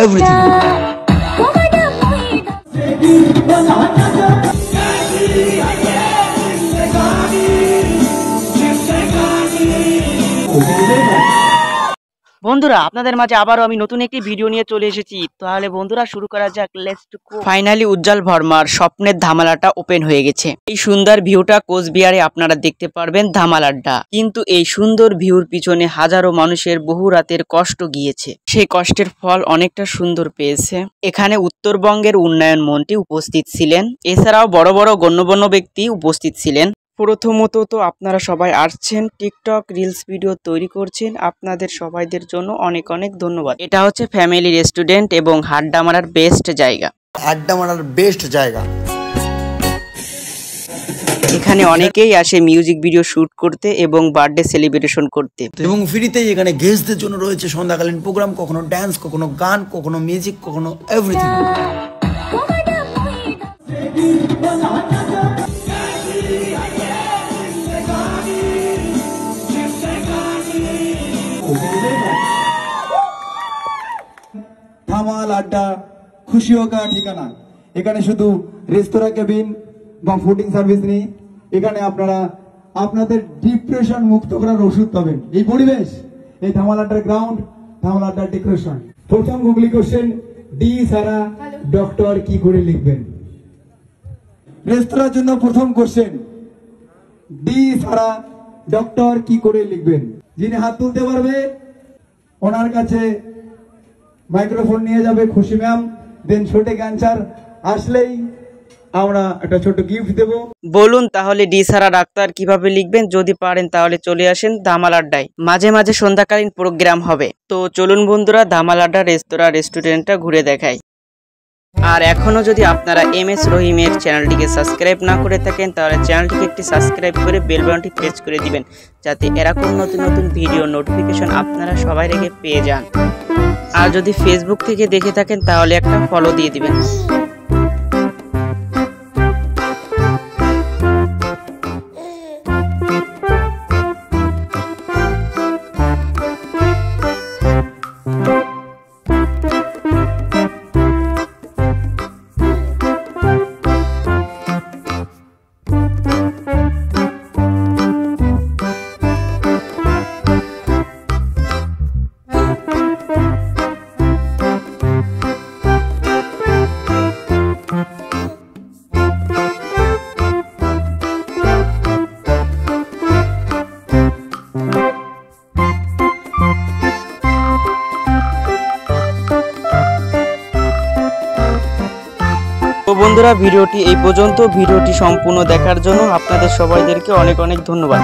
everything. বন্ধুরা আপনাদের মাঝে আবারও আমি নতুন একটি ভিডিও নিয়ে চলে এসেছি। তাহলে বন্ধুরা শুরু করা যাক, লেটস গো। ফাইনালি উজ্জ্বল ভার্মার স্বপ্নের ধামালাটা ওপেন হয়ে গেছে। এই সুন্দর ভিউটা কোচবিহারে আপনারা দেখতে পারবেন ধামালাটা। কিন্তু এই সুন্দর ভিউর পিছনে হাজারো মানুষের বহু রাতের কষ্ট গিয়েছে। সেই কষ্টের ফল অনেকটা সুন্দর পেয়েছে। এখানে উত্তরবঙ্গের উন্নয়ন মন্ত্রী উপস্থিত ছিলেন, এছাড়াও বড় বড় গণ্যমান্য ব্যক্তি উপস্থিত ছিলেন। প্রথমত তো আপনারা সবাই আসছেন, টিকটক রিলস ভিডিও তৈরি করছেন, আপনাদের সবাইদের জন্য অনেক অনেক ধন্যবাদ। এটা হচ্ছে ফ্যামিলি রেস্টুরেন্ট এবং আড্ডা মারার বেস্ট জায়গা। আড্ডা মারার বেস্ট জায়গা। এখানে অনেকেই আসে মিউজিক ভিডিও শুট করতে এবং বার্থডে সেলিব্রেশন করতে। এবং ফ্রিতেই এখানে গেস্টদের জন্য রয়েছে সন্ধ্যাকালীন প্রোগ্রাম, কখনো ডান্স, কখনো গান, কখনো মিউজিক, কখনো এভরিথিং। ধামাল আড্ডা খুশিও কা ঠিকানা। এখানে শুধু রেস্তোরাঁ কেবিন বা ফুডিং সার্ভিস নেই, এখানে আপনারা আপনাদের ডিপ্রেশন মুক্ত করার ওষুধ পাবেন। এই পরিবেশ, এই ধামাল আড্ডার গ্রাউন্ড, ধামাল আড্ডার ডেকোরেশন। প্রথম গুগলি কোশ্চেন, ডি সারা ডক্টর কি করে লিখবেন? রেস্তোরাঁর জন্য প্রথম কোশ্চেন, ডি সারা ডক্টর কি করে লিখবেন? যিনি হাত তুলতে পারবে ওনার কাছে মাইক্রোফোন নিয়ে যাবে খুশি ম্যাম। দেন সঠিক অ্যান্সার আসলেই আমরা একটা ছোট গিফট দেব। বলুন তাহলে ডি সারা ডাক্তার কিভাবে লিখবেন? যদি পারেন তাহলে চলে আসেন ধামাল আড্ডায়। মাঝে মাঝে সন্ধ্যাকালীন প্রোগ্রাম হবে। তো চলুন বন্ধুরা ধামাল আড্ডা রেস্টুরেন্টটা ঘুরে দেখাই। আর এখনো যদি আপনারা MS রহিমের চ্যানেলটিকে সাবস্ক্রাইব না করে থাকেন তাহলে চ্যানেলটিকে একটি সাবস্ক্রাইব করে বেল বাটনটি প্রেস করে দিবেন, যাতে এরকম নতুন নতুন ভিডিও নোটিফিকেশন আপনারা সবাই আগে পেয়ে যান। আর যদি ফেসবুক থেকে দেখে থাকেন তাহলে একটা ফলো দিয়ে দিবেন। তো বন্ধুরা ভিডিওটি এই পর্যন্ত। ভিডিওটি সম্পূর্ণ দেখার জন্য আপনাদের সবাইদেরকে অনেক অনেক ধন্যবাদ।